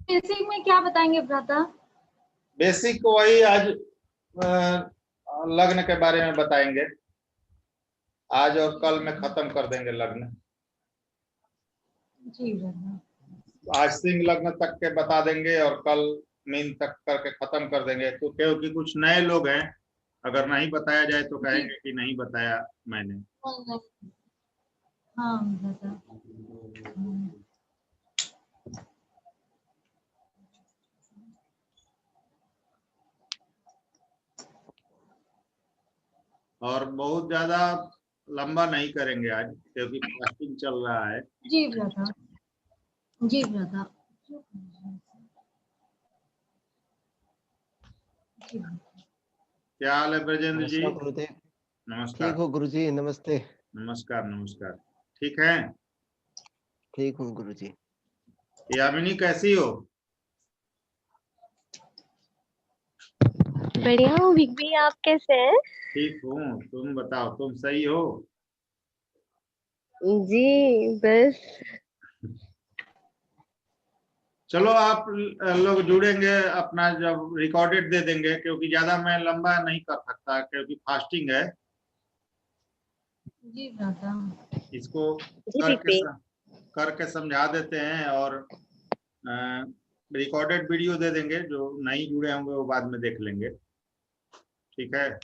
Basic में क्या बताएंगे भ्राता? बेसिक वही आज लग्न के बारे में बताएंगे। आज और कल में खत्म कर देंगे लग्न। जी भ्राता। आज सिंह लग्न तक के बता देंगे और कल मीन तक करके खत्म कर देंगे। तो क्योंकि कुछ नए लोग हैं, अगर नहीं बताया जाए तो कहेंगे कि नहीं बताया मैंने। हाँ भ्राता। और बहुत ज्यादा लंबा नहीं करेंगे आज, क्योंकि फास्टिंग चल रहा है। जी भ्राता। जी भ्राता। क्या हाल है ब्रजेंद्र जी? नमस्कार गुरुदेव। नमस्कार। ठीक हो गुरुजी? नमस्ते। नमस्कार नमस्कार। ठीक है? ठीक हूँ गुरुजी। यामिनी कैसी हो? बढ़िया हूँ बिग भी, आप कैसे हैं? ठीक हूँ, तुम बताओ, तुम सही हो? जी बस। चलो आप लोग जुड़ेंगे, अपना जब रिकॉर्डेड दे देंगे, क्योंकि ज्यादा मैं लंबा नहीं कर सकता क्योंकि फास्टिंग है। जी भ्राता। इसको जी बिग भी। करके समझा देते हैं और रिकॉर्डेड वीडियो दे देंगे। जो नहीं जुड़े होंगे वो बाद में देख लेंगे। ठीक है?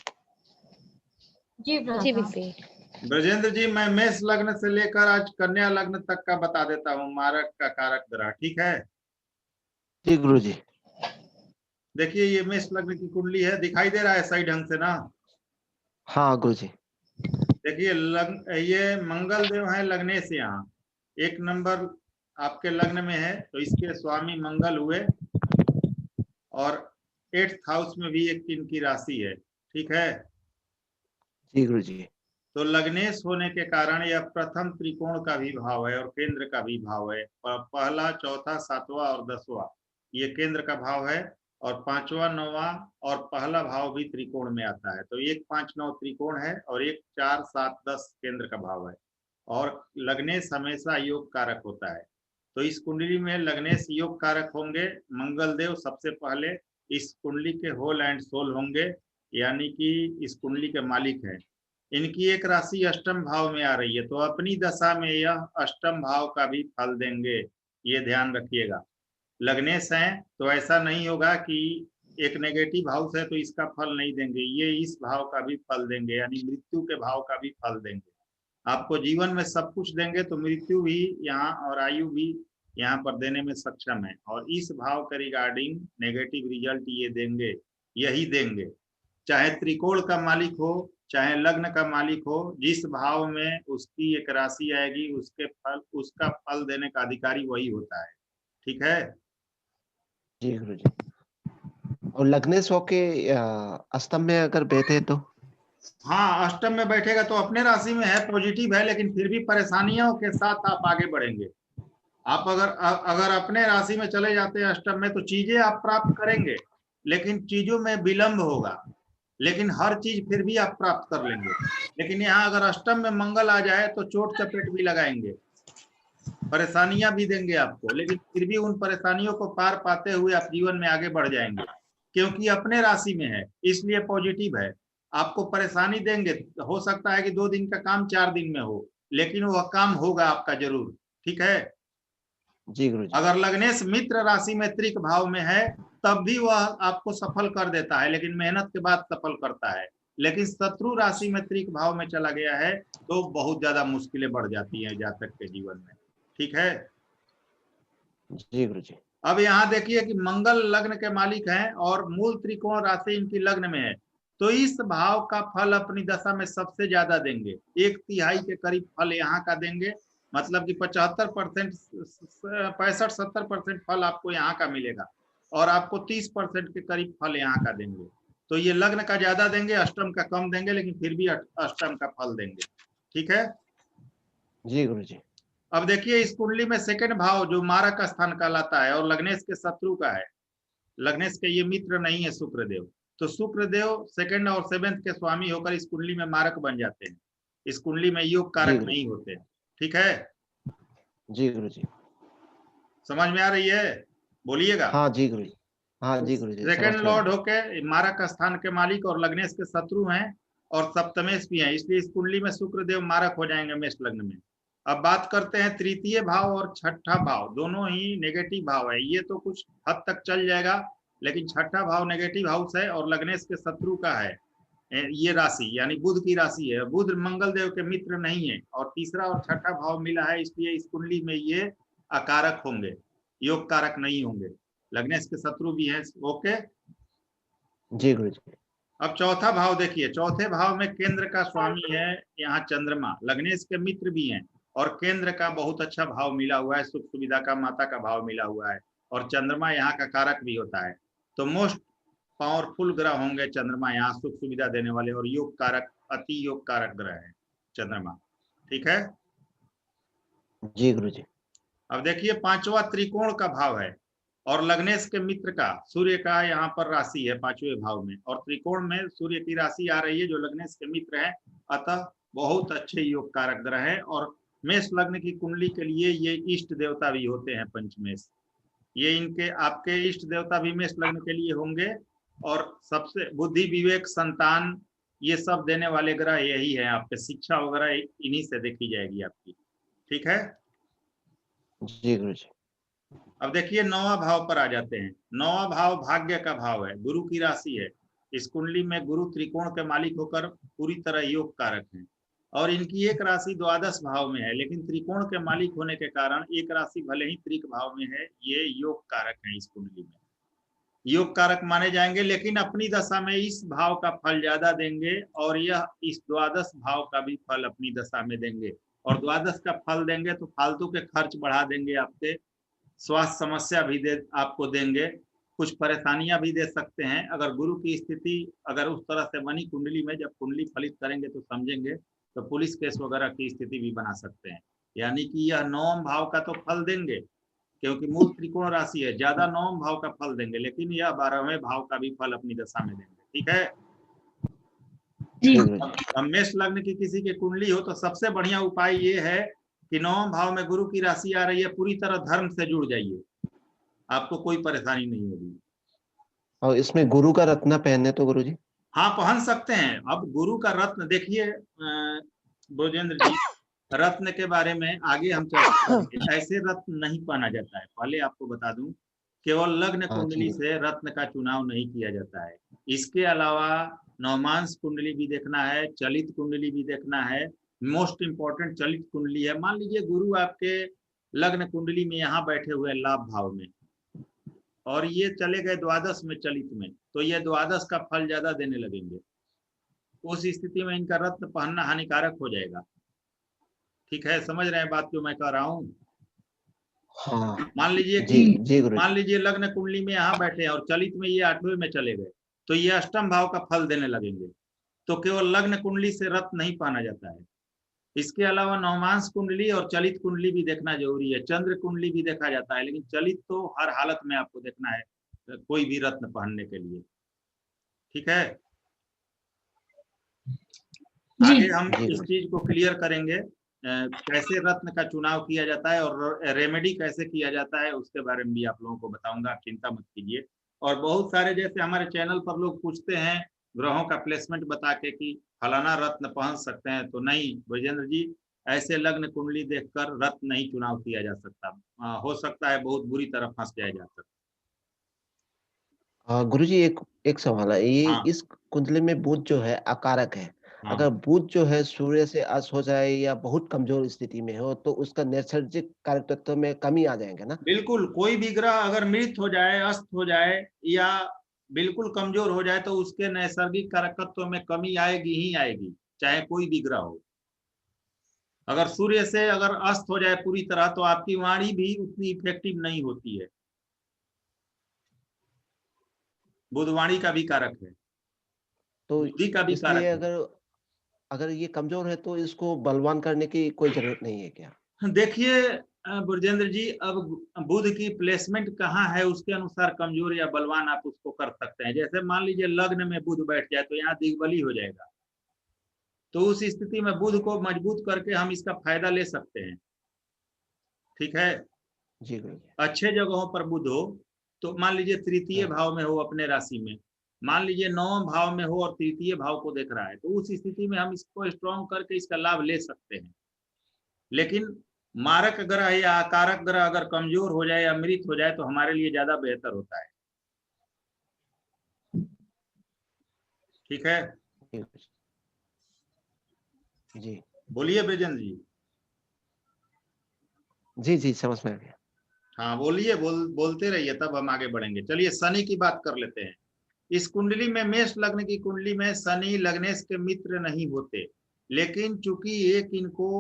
जी जी भ्राता। बिग भी। ब्रजेंद्र जी, मैं मेष लग्न से लेकर आज कन्या लग्न तक का बता देता हूँ, मारक का कारक ग्रह। ठीक है? जी गुरुजी। देखिए, ये मेष लग्न की कुंडली है, दिखाई दे रहा है सही ढंग से ना? हाँ गुरुजी। देखिए, ये मंगल देव है लग्नेश। यहाँ एक नंबर आपके लग्न में है, तो इसके स्वामी मंगल हुए। और 8th हाउस में भी एक इनकी राशि है। ठीक है? जी गुरुजी। तो लग्नेश होने के कारण यह प्रथम त्रिकोण का भी भाव है और केंद्र का भी भाव है। पहला, चौथा, सातवां और 10वां ये केंद्र का भाव है। और 5वां, 9वां और पहला भाव भी त्रिकोण में आता है। तो 1, 5, 9 त्रिकोण है और 1, 4, 7, 10 केंद्र का भाव है। और लग्नेश हमेशा योग कारक होता है। तो इस कुंडली में लग्नेश योग कारक होंगे। मंगल देव सबसे पहले इस कुंडली के होल एंड सोल होंगे, यानी कि इस कुंडली के मालिक हैं। इनकी एक राशि अष्टम भाव में आ रही है, तो अपनी दशा में यह अष्टम भाव का भी फल देंगे। ये ध्यान रखिएगा। लग्नेश हैं तो ऐसा नहीं होगा कि एक नेगेटिव हाउस है तो इसका फल नहीं देंगे। ये इस भाव का भी फल देंगे, यानी मृत्यु के भाव का भी फल देंगे। आपको जीवन में सब कुछ देंगे, तो मृत्यु भी यहाँ और आयु भी यहाँ पर देने में सक्षम है। और इस भाव के रिगार्डिंग नेगेटिव रिजल्ट ये देंगे, यही देंगे। चाहे त्रिकोण का मालिक हो, चाहे लग्न का मालिक हो, जिस भाव में उसकी एक राशि आएगी, उसका फल देने का अधिकारी वही होता है। ठीक है? जी गुरुजी। और लग्नेश होके अष्टम में अगर बैठे तो? हाँ, अष्टम में बैठेगा तो अपने राशि में है, पॉजिटिव है, लेकिन फिर भी परेशानियों के साथ आप आगे बढ़ेंगे। आप अगर अपने राशि में चले जाते हैं अष्टम में, तो चीजें आप प्राप्त करेंगे, लेकिन चीजों में विलंब होगा। लेकिन हर चीज फिर भी आप प्राप्त कर लेंगे। लेकिन यहाँ अगर अष्टम में मंगल आ जाए तो चोट चपेट भी लगाएंगे, परेशानियां भी देंगे आपको, लेकिन फिर भी उन परेशानियों को पार पाते हुए आप जीवन में आगे बढ़ जाएंगे, क्योंकि अपने राशि में है, इसलिए पॉजिटिव है। आपको परेशानी देंगे, हो सकता है कि 2 दिन का काम 4 दिन में हो, लेकिन वह काम होगा आपका जरूर। ठीक है? जी गुरुजी। अगर लग्नेश मित्र राशि में त्रिक भाव में है, तब भी वह आपको सफल कर देता है, लेकिन मेहनत के बाद सफल करता है। लेकिन शत्रु राशि में त्रिक भाव में चला गया है तो बहुत ज्यादा मुश्किलें बढ़ जाती हैं जातक के जीवन में। ठीक है? जी गुरुजी। अब यहाँ देखिए कि मंगल लग्न के मालिक हैं और मूल त्रिकोण राशि इनकी लग्न में है, तो इस भाव का फल अपनी दशा में सबसे ज्यादा देंगे। 1/3 के करीब फल यहाँ का देंगे, मतलब कि 75%, 65-70% फल आपको यहाँ का मिलेगा और आपको 30% के करीब फल यहाँ का देंगे। तो ये लग्न का ज्यादा देंगे, अष्टम का कम देंगे, लेकिन फिर भी अष्टम का फल देंगे। ठीक है? जी गुरुजी। अब देखिए, इस कुंडली में सेकंड भाव जो मारक स्थान कहलाता है और लग्नेश के शत्रु का है। लग्नेश के ये मित्र नहीं है शुक्रदेव, तो शुक्रदेव सेकंड और 7th के स्वामी होकर इस कुंडली में मारक बन जाते हैं। इस कुंडली में योग कारक नहीं होते। ठीक है? जी गुरुजी। समझ में आ रही है? बोलिएगा। हाँ जी गुरु जी, हाँ जी गुरु जी, सेकंड समझ में लॉर्ड आया। होके मारक स्थान के मालिक और लग्नेश के शत्रु हैं और सप्तमेश भी हैं, इसलिए इस कुंडली में शुक्र देव मारक हो जाएंगे मेष लग्न में। अब बात करते हैं तृतीय भाव और छठा भाव, दोनों ही नेगेटिव भाव है। ये तो कुछ हद तक चल जाएगा, लेकिन छठा भाव नेगेटिव हाउस है और लग्नेश के शत्रु का है। ये राशि यानी बुध की राशि है, बुध मंगल देव के मित्र नहीं है और तीसरा और छठा भाव मिला है, इसलिए इस कुंडली में ये अकारक होंगे, योग कारक नहीं होंगे। लग्नेश के शत्रु भी हैं। ओके, जी गुरु जी। अब चौथा भाव देखिए, चौथे भाव में केंद्र का स्वामी है यहाँ चंद्रमा, लग्नेश के मित्र भी हैं और केंद्र का बहुत अच्छा भाव मिला हुआ है, सुख सुविधा का, माता का भाव मिला हुआ है और चंद्रमा यहाँ का कारक भी होता है। तो मोस्ट पावरफुल ग्रह होंगे चंद्रमा, यहाँ सुख सुविधा देने वाले और योग कारक, अति योग कारक ग्रह है चंद्रमा। ठीक है, जी गुरु जी। अब देखिए पांचवा त्रिकोण का भाव है और लग्नेश के मित्र का सूर्य का यहाँ पर राशि है पांचवें भाव में और त्रिकोण में सूर्य की राशि आ रही है जो लग्नेश के मित्र है, अतः बहुत अच्छे योग कारक ग्रह है। और मेष लग्न की कुंडली के लिए ये इष्ट देवता भी होते हैं पंचमेश, ये इनके आपके इष्ट देवता भी मेष लग्न के लिए होंगे और सबसे बुद्धि विवेक संतान ये सब देने वाले ग्रह यही है, आपके शिक्षा वगैरह इन्हीं से देखी जाएगी आपकी। ठीक है, जी गुरु जी। अब देखिए नौवां भाव पर आ जाते हैं। नौवां भाव भाग्य का भाव है, गुरु की राशि है। इस कुंडली में गुरु त्रिकोण के मालिक होकर पूरी तरह योग कारक हैं और इनकी एक राशि द्वादश भाव में है, लेकिन त्रिकोण के मालिक होने के कारण एक राशि भले ही त्रिक भाव में है, ये योग कारक है। इस कुंडली में योग कारक माने जाएंगे, लेकिन अपनी दशा में इस भाव का फल ज्यादा देंगे और यह इस द्वादश भाव का भी फल अपनी दशा में देंगे और द्वादश का फल देंगे तो फालतू के खर्च बढ़ा देंगे, आपके स्वास्थ्य समस्या भी आपको देंगे, कुछ परेशानियां भी दे सकते हैं। अगर गुरु की स्थिति अगर उस तरह से बनी कुंडली में, जब कुंडली फलित करेंगे तो समझेंगे, तो पुलिस केस वगैरह की स्थिति भी बना सकते हैं। यानी कि यह नौम भाव का तो फल देंगे क्योंकि मूल त्रिकोण राशि है, ज्यादा नौम भाव का फल देंगे, लेकिन यह 12वें भाव का भी फल अपनी दशा में देंगे। ठीक है, जी गुरु जी। अब मेष लग्न की किसी की कुंडली हो तो सबसे बढ़िया उपाय ये है कि नौम भाव में गुरु की राशि आ रही है, पूरी तरह धर्म से जुड़ जाइए, आपको कोई परेशानी नहीं होगी। और इसमें गुरु का रत्न पहनने तो गुरु जी? हाँ, पहन सकते हैं। अब गुरु का रत्न देखिए भोजेंद्र जी, रत्न के बारे में आगे हम चर्चा करेंगे। ऐसे रत्न नहीं पहना जाता है, पहले आपको बता दूं, केवल लग्न कुंडली से रत्न का चुनाव नहीं किया जाता है। इसके अलावा नवमांश कुंडली भी देखना है, चलित कुंडली भी देखना है। मोस्ट इंपॉर्टेंट चलित कुंडली है। मान लीजिए गुरु आपके लग्न कुंडली में यहाँ बैठे हुए लाभ भाव में और ये चले गए द्वादश में चलित में, तो ये द्वादश का फल ज्यादा देने लगेंगे। उस स्थिति में इनका रत्न पहनना हानिकारक हो जाएगा। ठीक है, समझ रहे हैं बात जो मैं कह रहा हूँ? हाँ मान लीजिए जी कि जी गुरु जी। मान लीजिए लग्न कुंडली में यहाँ बैठे हैं और चलित में ये 8वें में चले गए, तो ये अष्टम भाव का फल देने लगेंगे। तो केवल लग्न कुंडली से रत्न नहीं पहना जाता है, इसके अलावा नवमांश कुंडली और चलित कुंडली भी देखना जरूरी है। चंद्र कुंडली भी देखा जाता है, लेकिन चलित तो हर हालत में आपको देखना है कोई भी रत्न पहनने के लिए। ठीक है, आगे हम इस चीज को क्लियर करेंगे, कैसे रत्न का चुनाव किया जाता है और रेमेडी कैसे किया जाता है, उसके बारे में भी आप लोगों को बताऊंगा, आप चिंता मत कीजिए। और बहुत सारे जैसे हमारे चैनल पर लोग पूछते हैं ग्रहों का प्लेसमेंट बता के कि फलाना रत्न पहन सकते हैं, तो नहीं ब्रजेंद्र जी, ऐसे लग्न कुंडली देखकर रत्न नहीं चुनाव किया जा सकता। हो सकता है बहुत बुरी तरह फंस जाया जा सकता। गुरु जी एक एक सवाल है, ये हाँ, इस कुंडली में बुध जो है अकारक है, हाँ, अगर बुध जो है सूर्य से अस्त हो जाए या बहुत कमजोर स्थिति में हो तो उसका नैसर्गिक कारक तत्व में कमी आ जाएंगे ना? बिल्कुल। कोई भी ग्रह अगर मृत हो जाए, अस्त हो जाए या बिल्कुल कमजोर हो जाए तो उसके नैसर्गिक कारकत्व में कमी आएगी ही आएगी, चाहे कोई भी ग्रह हो। अगर सूर्य से अगर अस्त हो जाए पूरी तरह तो आपकी वाणी भी उतनी इफेक्टिव नहीं होती है। बुध वाणी का भी कारक है, तो बुद्धि का भी कारक इसलिए है। अगर अगर ये कमजोर है तो इसको बलवान करने की कोई जरूरत नहीं है क्या? देखिए ब्रजेंद्र जी, अब बुध की प्लेसमेंट कहाँ है उसके अनुसार कमजोर या बलवान आप उसको कर सकते हैं। जैसे मान लीजिए लग्न में बुध बैठ जाए तो यहाँ दिग्बली हो जाएगा, तो उस स्थिति में बुध को मजबूत करके हम इसका फायदा ले सकते हैं। ठीक है, जी गुरु जी। अच्छे जगहों पर बुध हो तो मान लीजिए तृतीय हाँ। भाव में हो अपने राशि में, मान लीजिए 9वें भाव में हो और तृतीय भाव को देख रहा है, तो उस स्थिति में हम इसको स्ट्रॉन्ग करके इसका लाभ ले सकते हैं। लेकिन मारक ग्रह या आकारक ग्रह अगर कमजोर हो जाए या मृत हो जाए तो हमारे लिए ज्यादा बेहतर होता है। ठीक है जी बोलिए ब्रिजेंद्र जी। जी जी समझ में आ गया। हाँ बोलिए, बोलते रहिए तब हम आगे बढ़ेंगे। चलिए शनि की बात कर लेते हैं। इस कुंडली में, मेष लग्न की कुंडली में शनि लग्नेश के मित्र नहीं होते, लेकिन चूंकि एक इनको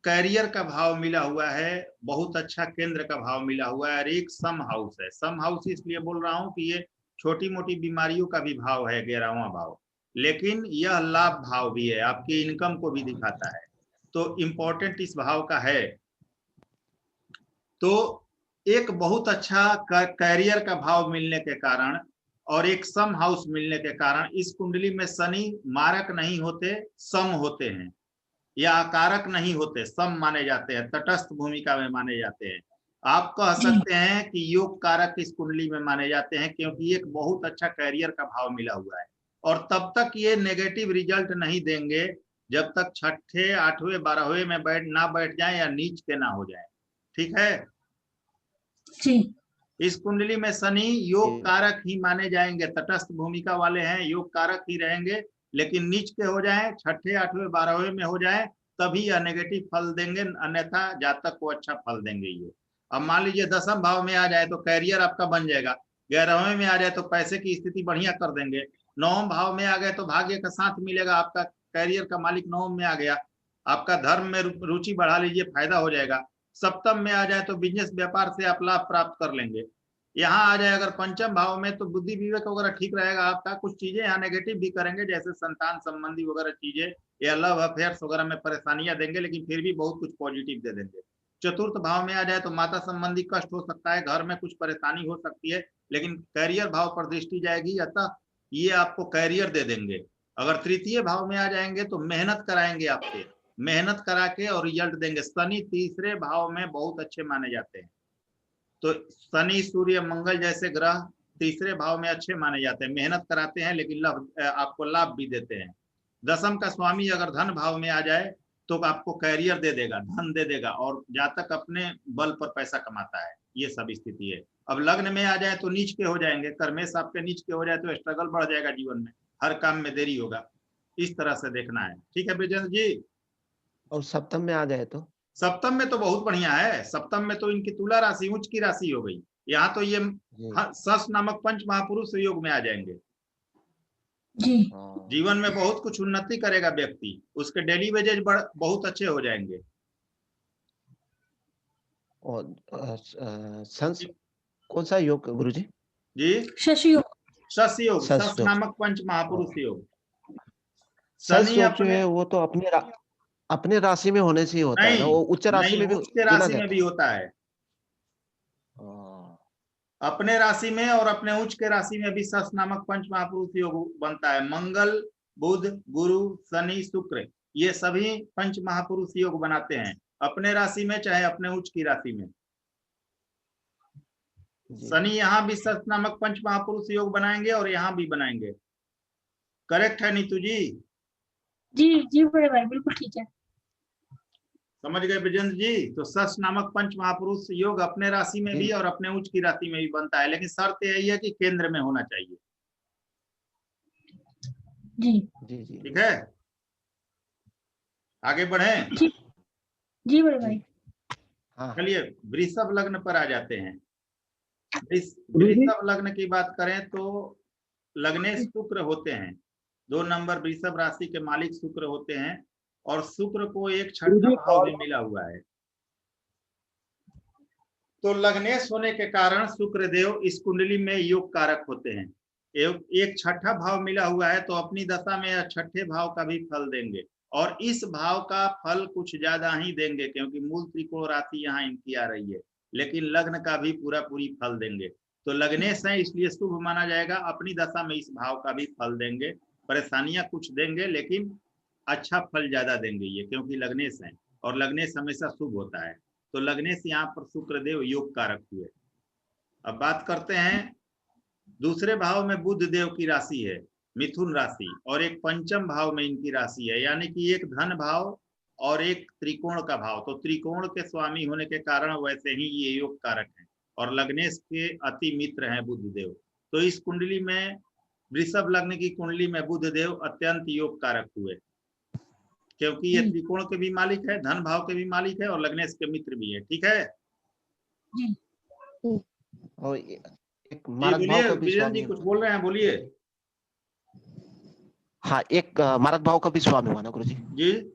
कैरियर का भाव मिला हुआ है, बहुत अच्छा केंद्र का भाव मिला हुआ है, और एक सम हाउस है। सम हाउस इसलिए बोल रहा हूं कि ये छोटी मोटी बीमारियों का भी भाव है, 11वां भाव, लेकिन यह लाभ भाव भी है, आपकी इनकम को भी दिखाता है, तो इम्पोर्टेंट इस भाव का है। तो एक बहुत अच्छा कैरियर का भाव मिलने के कारण और एक सम हाउस मिलने के कारण इस कुंडली में शनि मारक नहीं होते, सम होते हैं, या आकारक नहीं होते, सम माने जाते हैं, तटस्थ भूमिका में माने जाते हैं। आप कह सकते हैं कि योग कारक इस कुंडली में माने जाते हैं, क्योंकि एक बहुत अच्छा कैरियर का भाव मिला हुआ है। और तब तक ये नेगेटिव रिजल्ट नहीं देंगे जब तक 6ठे 8वें 12वें में बैठ जाए या नीच के ना हो जाए। ठीक है जी। इस कुंडली में शनि योग कारक ही माने जाएंगे, तटस्थ भूमिका वाले हैं, योग कारक ही रहेंगे, लेकिन नीच के हो जाए, 6ठे 8वें 12वें में हो जाए तभी यह नेगेटिव फल देंगे, अन्यथा जातक को अच्छा फल देंगे ये। अब मान लीजिए 10वें भाव में आ जाए तो कैरियर आपका बन जाएगा, 11वें में आ जाए तो पैसे की स्थिति बढ़िया कर देंगे, 9वें भाव में आ गए तो भाग्य का साथ मिलेगा, आपका कैरियर का मालिक 9वें में आ गया, आपका धर्म में रुचि बढ़ा लीजिए, फायदा हो जाएगा। सप्तम में आ जाए तो बिजनेस व्यापार से आप लाभ प्राप्त कर लेंगे। यहाँ आ जाए अगर पंचम भाव में तो बुद्धि विवेक वगैरह ठीक रहेगा आपका, कुछ चीजें यहाँ नेगेटिव भी करेंगे, जैसे संतान संबंधी वगैरह चीजें या लव अफेयर्स वगैरह में परेशानियां देंगे, लेकिन फिर भी बहुत कुछ पॉजिटिव दे देंगे। चतुर्थ भाव में आ जाए तो माता संबंधी कष्ट हो सकता है, घर में कुछ परेशानी हो सकती है, लेकिन कैरियर भाव पर दृष्टि जाएगी, अतः ये आपको कैरियर दे देंगे। अगर तृतीय भाव में आ जाएंगे तो मेहनत कराएंगे आपसे, मेहनत करा के और रिजल्ट देंगे। शनि तीसरे भाव में बहुत अच्छे माने जाते हैं, तो शनि सूर्य मंगल जैसे ग्रह तीसरे भाव में अच्छे माने जाते हैं, मेहनत कराते हैं लेकिन लाभ आपको लाभ भी देते हैं। दशम का स्वामी अगर धन भाव में आ जाए तो आपको कैरियर दे देगा, धन दे देगा, और जातक अपने बल पर पैसा कमाता है, ये सब स्थिति है। अब लग्न में आ जाए तो नीच के हो जाएंगे, कर्मेश आपके नीच के हो जाए तो स्ट्रगल बढ़ जाएगा जीवन में, हर काम में देरी होगा, इस तरह से देखना है। ठीक है ब्रिजेंद्र जी। और सप्तम में आ जाए तो? सप्तम में तो बहुत बढ़िया है, सप्तम में तो इनकी तुला राशि उच्च की राशि हो गई, यहाँ तो ये सस नामक पंच महापुरुष योग में आ जाएंगे जी। जीवन में बहुत कुछ उन्नति करेगा व्यक्ति, उसके डेली वेजेज बहुत अच्छे हो जाएंगे। और कौन सा योग गुरुजी? जी शशि योग। शशि योग, सस सस योग। नामक पंच महापुरुष योग। सस शनि योग जो अपने है वो तो अपने राशि में होने से ही होता है ना, नहीं वो उच्च राशि में भी उच्च के गिना राशि में जाता भी होता है, अपने राशि में और अपने उच्च के राशि में भी सस नामक पंच महापुरुष योग बनता है। मंगल बुध गुरु शनि शुक्र ये सभी पंच महापुरुष योग बनाते हैं, अपने राशि में चाहे अपने उच्च की राशि में। शनि यहाँ भी सस नामक पंच महापुरुष योग बनाएंगे और यहाँ भी बनाएंगे। करेक्ट है नीतू जी? जी जी बड़े भाई बिल्कुल ठीक है। समझ गए ब्रिजेंद्र जी? तो सस नामक पंच महापुरुष योग अपने राशि में भी और अपने उच्च की राशि में भी बनता है, लेकिन शर्त यही है कि केंद्र में होना चाहिए। जी जी जी ठीक है, आगे बढ़े। जी जी बड़े भाई। चलिए वृषभ लग्न पर आ जाते हैं। वृषभ लग्न की बात करें तो लग्नेश शुक्र होते हैं, 2 नंबर वृषभ राशि के मालिक शुक्र होते हैं, और शुक्र को एक 6ठा भाव में मिला हुआ है। तो लग्नेश होने के कारण शुक्र देव इस कुंडली में योग कारक होते हैं। एक 6ठा भाव मिला हुआ है तो अपनी दशा में 6ठे भाव का भी फल देंगे, और इस भाव का फल कुछ ज्यादा ही देंगे, क्योंकि मूल त्रिकोण राशि यहाँ इनकी आ रही है, लेकिन लग्न का भी पूरी फल देंगे। तो लग्नेश है इसलिए शुभ माना जाएगा, अपनी दशा में इस भाव का भी फल देंगे, परेशानियां कुछ देंगे लेकिन अच्छा फल ज्यादा देंगे ये, क्योंकि लग्नेश है और लग्नेश हमेशा शुभ होता है। तो लग्नेश यहाँ पर शुक्रदेव योग कारक हुए। अब बात करते हैं दूसरे भाव में बुध देव की राशि है मिथुन राशि और एक पंचम भाव में इनकी राशि है, यानी कि एक धन भाव और एक त्रिकोण का भाव। तो त्रिकोण के स्वामी होने के कारण वैसे ही ये योग कारक है और लग्नेश के अति मित्र हैं बुध देव। तो इस कुंडली में वृषभ लग्न की कुंडली में बुध देव अत्यंत योग कारक हुए, क्योंकि ये जी। त्रिकोण के भी मालिक है, धन भाव के भी मालिक है और लग्नेश के मित्र भी है। ठीक है जी। और एक जी, मारक भाव बोलिए का भी बीरेन स्वामी जी कुछ हुआ। बोल रहे हैं, बोलिए। हाँ, एक मारक भाव का भी स्वामी हुआ ना गुरु जी। जी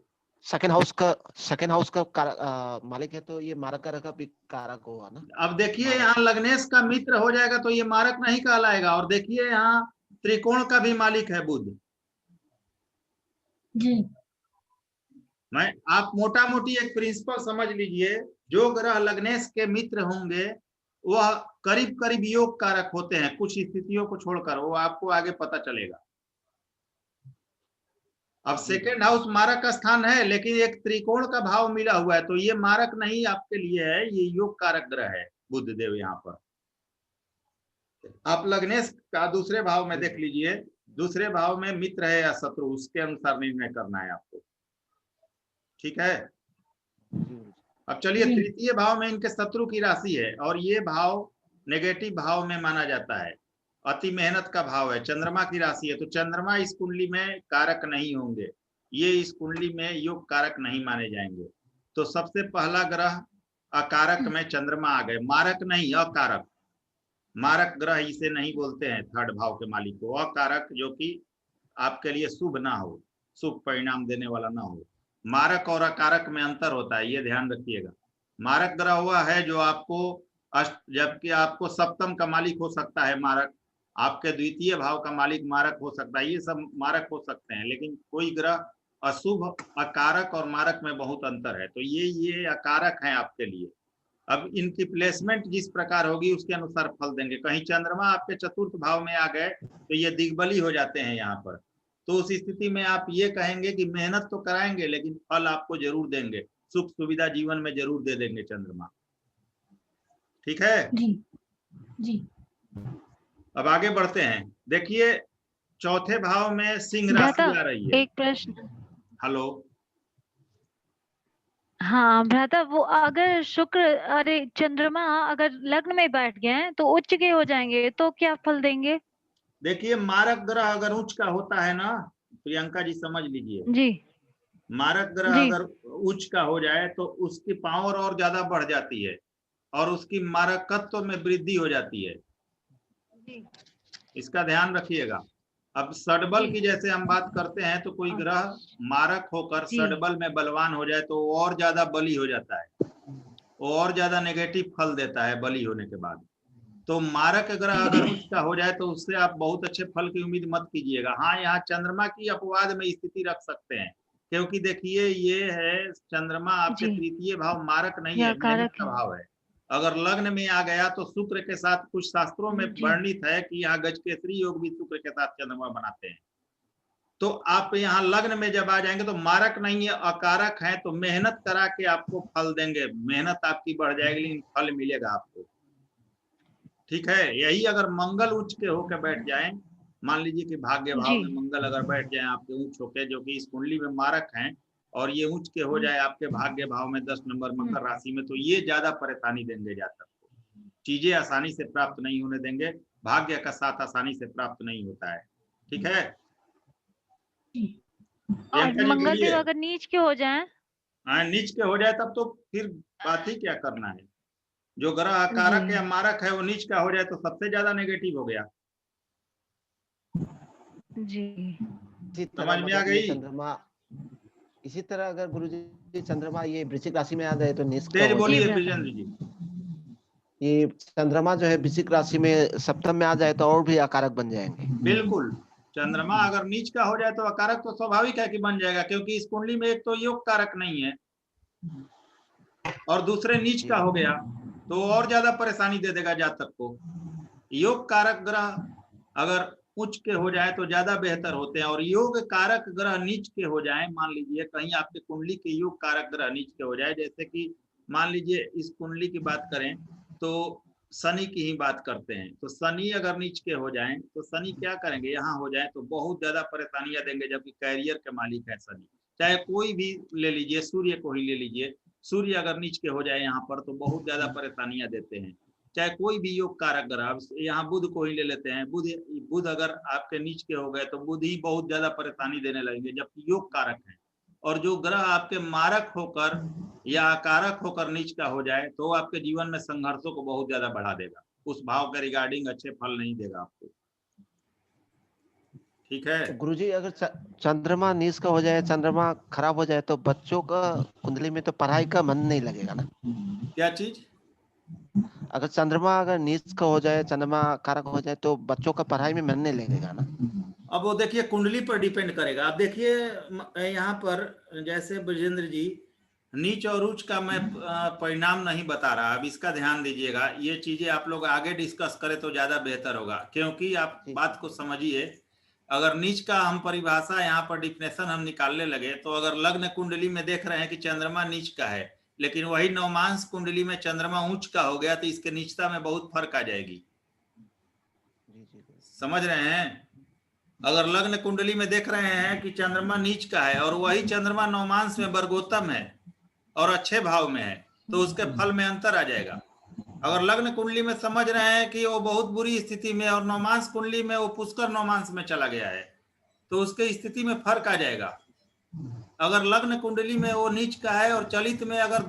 सेकंड हाउस का मालिक है, तो ये मारक का भी कारक हुआ ना। अब देखिए मारक। यहाँ लग्नेश का मित्र हो जाएगा तो ये मारक नहीं कहलाएगा। और देखिए यहाँ त्रिकोण का भी मालिक है बुध। जी। आप मोटा मोटी एक प्रिंसिपल समझ लीजिए, जो ग्रह लग्नेश के मित्र होंगे वह करीब करीब योग कारक होते हैं, कुछ स्थितियों को छोड़कर, वो आपको आगे पता चलेगा। अब सेकेंड हाउस मारक का स्थान है, लेकिन एक त्रिकोण का भाव मिला हुआ है, तो ये मारक नहीं आपके लिए है, ये योग कारक ग्रह है बुध देव। यहाँ पर आप लग्नेश का दूसरे भाव में देख लीजिए, दूसरे भाव में मित्र है या शत्रु, उसके अनुसार निर्णय करना है आपको। ठीक है, अब चलिए जी। तृतीय भाव में इनके शत्रु की राशि है और ये भाव नेगेटिव भाव में माना जाता है, अति मेहनत का भाव है, चंद्रमा की राशि है। तो चंद्रमा इस कुंडली में कारक नहीं होंगे, ये इस कुंडली में योग कारक नहीं माने जाएंगे। तो सबसे पहला ग्रह अकारक में चंद्रमा आ गए, मारक नहीं अकारक। मारक ग्रह इसे नहीं बोलते हैं थर्ड भाव के मालिक को, अकारक जो कि आपके लिए शुभ ना हो, शुभ परिणाम देने वाला ना हो। मारक और अकारक में अंतर होता है, ये ध्यान रखिएगा। मारक ग्रह हुआ है जो आपको जबकि आपको सप्तम का मालिक हो सकता है मारक, आपके द्वितीय भाव का मालिक मारक हो सकता है, ये सब मारक हो सकते हैं। लेकिन कोई ग्रह अशुभ, अकारक और मारक में बहुत अंतर है, तो ये अकारक हैं आपके लिए। अब इनकी प्लेसमेंट जिस प्रकार होगी उसके अनुसार फल देंगे। कहीं चंद्रमा आपके चतुर्थ भाव में आ गए तो ये दिग्बली हो जाते हैं यहाँ पर, तो उस स्थिति में आप ये कहेंगे कि मेहनत तो कराएंगे लेकिन फल आपको जरूर देंगे, सुख सुविधा जीवन में जरूर दे देंगे चंद्रमा। ठीक है जी। जी। अब आगे बढ़ते हैं। देखिए चौथे भाव में सिंह राशि भ्राता आ रही है। एक प्रश्न। हेलो, हाँ भ्राता, वो अगर शुक्र अरे चंद्रमा अगर लग्न में बैठ गए हैं तो उच्च के हो जाएंगे, तो क्या फल देंगे? देखिए मारक ग्रह अगर उच्च का होता है ना, प्रियंका जी समझ लीजिए, जी मारक ग्रह जी अगर उच्च का हो जाए तो उसकी पावर और ज्यादा बढ़ जाती है और उसकी मारकत्व में वृद्धि हो जाती है, जी इसका ध्यान रखिएगा। अब षडबल जी। की जैसे हम बात करते हैं तो कोई ग्रह मारक होकर जी। षडबल में बलवान हो जाए तो वो और ज्यादा बली हो जाता है, वो और ज्यादा नेगेटिव फल देता है बली होने के बाद। तो मारक ग्रह अगर उच्च का हो जाए तो उससे आप बहुत अच्छे फल की उम्मीद मत कीजिएगा। हाँ, यहाँ चंद्रमा की अपवाद में स्थिति रख सकते हैं, क्योंकि देखिए ये है चंद्रमा आपके जी। तृतीय भाव मारक नहीं यह है, मेहनत कारक का है। भाव है। अगर लग्न में आ गया तो शुक्र के साथ, कुछ शास्त्रों में जी। वर्णित है कि यहाँ गजकेसरी योग भी शुक्र के साथ चंद्रमा बनाते हैं। तो आप यहाँ लग्न में जब आ जाएंगे तो मारक नहीं है, अकारक है, तो मेहनत करा के आपको फल देंगे, मेहनत आपकी बढ़ जाएगी लेकिन फल मिलेगा आपको। ठीक है, यही अगर मंगल उच्च के होकर बैठ जाएं, मान लीजिए कि भाग्य भाव जी। में मंगल अगर बैठ जाए आपके उच्च होके, जो कि इस कुंडली में मारक हैं, और ये उच्च के हो जाए आपके भाग्य भाव में 10 नंबर मकर राशि में, तो ये ज्यादा परेशानी देंगे जातक को, चीजें आसानी से प्राप्त नहीं होने देंगे, भाग्य का साथ आसानी से प्राप्त नहीं होता है। ठीक है, और प्रियंका जी मंगल देव बोलिए। अगर नीच के हो जाएं? हाँ, नीच के हो जाए तब तो फिर बात ही क्या करना है। जो ग्रह अकारक जी। या मारक है वो नीच का हो जाए तो सबसे ज्यादा नेगेटिव हो गया। जी इसी तरह समझ में आ मतलब ये गई? चंद्रमा, इसी तरह अगर गुरुजी चंद्रमा ये वृश्चिक राशि में आ जाए तो निष्क तेज हो बोलिए जाए। विजेंद्र जी। ये चंद्रमा जो है वृश्चिक राशि में सप्तम में आ जाए तो और भी अकारक बन जाएंगे। बिल्कुल, चंद्रमा अगर नीच का हो जाए तो अकारक तो स्वाभाविक है कि बन जाएगा, क्योंकि इस कुंडली में एक तो योग कारक नहीं है और दूसरे नीच का हो गया तो और ज्यादा परेशानी दे देगा जातक को। योग कारक ग्रह अगर उच्च के हो जाए तो ज्यादा बेहतर होते हैं, और योग कारक ग्रह नीच के हो जाए, मान लीजिए कहीं आपके कुंडली के योग कारक ग्रह नीच के हो जाए, जैसे कि मान लीजिए इस कुंडली की बात करें तो शनि की ही बात करते हैं, तो शनि अगर नीच के हो जाएं तो शनि क्या करेंगे, यहाँ हो जाए तो बहुत ज्यादा परेशानियां देंगे, जबकि कैरियर के मालिक है शनि। चाहे कोई भी ले लीजिए, सूर्य को ही ले लीजिए, सूर्य अगर नीच के हो जाए यहाँ पर तो बहुत ज्यादा परेशानियां देते हैं। चाहे कोई भी योग कारक ग्रह, यहाँ बुध को ही ले लेते हैं, बुध अगर आपके नीच के हो गए तो बुध ही बहुत ज्यादा परेशानी देने लगेंगे, जबकि योग कारक है। और जो ग्रह आपके मारक होकर या आकारक होकर नीच का हो जाए तो आपके जीवन में संघर्षों को बहुत ज्यादा बढ़ा देगा, उस भाव के रिगार्डिंग अच्छे फल नहीं देगा आपको। ठीक है। तो गुरुजी अगर चंद्रमा नीच का हो जाए, चंद्रमा खराब हो जाए तो बच्चों का कुंडली में तो पढ़ाई का मन नहीं लगेगा ना? क्या चीज? अगर चंद्रमा अगर नीच का हो जाए, चंद्रमा कारक हो जाए तो बच्चों का पढ़ाई में मन नहीं लगेगा ना? अब वो देखिए कुंडली पर डिपेंड करेगा। आप देखिए यहाँ पर जैसे ब्रजेंद्र जी, नीच और उच्च का मैं परिणाम नहीं बता रहा, अब इसका ध्यान दीजिएगा। ये चीजें आप लोग आगे डिस्कस करें तो ज्यादा बेहतर होगा, क्योंकि आप बात को समझिए। अगर नीच का हम परिभाषा यहाँ पर डिफिनेशन हम निकालने लगे तो अगर लग्न कुंडली में देख रहे हैं कि चंद्रमा नीच का है, लेकिन वही नवमांश कुंडली में चंद्रमा उच्च का हो गया तो इसके नीचता में बहुत फर्क आ जाएगी। समझ रहे हैं? अगर लग्न कुंडली में देख रहे हैं कि चंद्रमा नीच का है और वही चंद्रमा नवमांश में वर्गोत्तम है और अच्छे भाव में है, तो उसके फल में अंतर आ जाएगा। अगर लग्न कुंडली में समझ रहे हैं कि वो बहुत बुरी स्थिति में और नवमांश कुंडली में वो पुष्कर नवमांश में चला गया है, तो उसके स्थिति में फर्क आ जाएगा। अगर लग्न कुंडली में वो नीच का है और चलित में अगर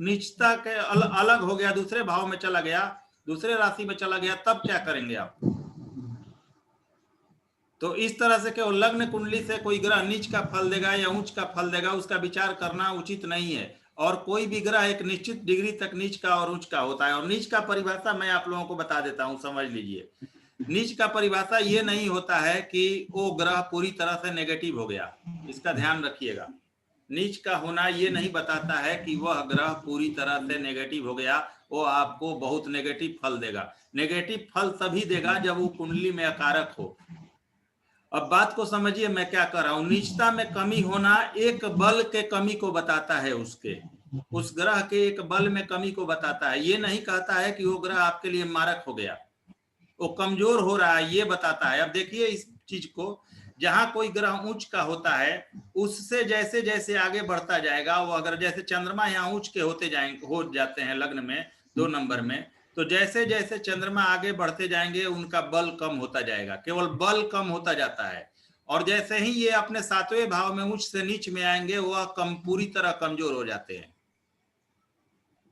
नीचता के अलग हो गया, दूसरे भाव में चला गया, दूसरे राशि में चला गया, तब क्या करेंगे आप? तो इस तरह से केवल लग्न कुंडली से कोई ग्रह नीच का फल देगा या ऊंच का फल देगा उसका विचार करना उचित नहीं है। और कोई भी ग्रह एक निश्चित डिग्री तक नीच का और ऊंच का होता है। और नीच का परिभाषा मैं आप लोगों को बता देता हूं, समझ लीजिए। नीच का परिभाषा ये नहीं होता है कि वो ग्रह पूरी तरह से नेगेटिव हो गया, इसका ध्यान रखिएगा। नीच का होना ये नहीं बताता है कि वह ग्रह पूरी तरह से नेगेटिव हो गया, वो आपको बहुत नेगेटिव फल देगा। नेगेटिव फल तभी देगा जब वो कुंडली में अकारक हो। अब बात को समझिए मैं क्या कर रहा हूं। नीचता में कमी होना एक बल के कमी को बताता है, उस ग्रह के एक बल में कमी को बताता है। ये नहीं कहता है कि वो ग्रह आपके लिए मारक हो गया, वो कमजोर हो रहा है, ये बताता है। अब देखिए इस चीज को, जहां कोई ग्रह उच्च का होता है उससे जैसे जैसे आगे बढ़ता जाएगा, वो अगर जैसे चंद्रमा यहाँ उच्च के होते जाएंगे, हो जाते हैं लग्न में 2 नंबर में, तो जैसे जैसे चंद्रमा आगे बढ़ते जाएंगे उनका बल कम होता जाएगा, केवल बल कम होता जाता है। और जैसे ही ये अपने 7वें भाव में उच्च से नीच में आएंगे वह पूरी तरह कमजोर हो जाते हैं,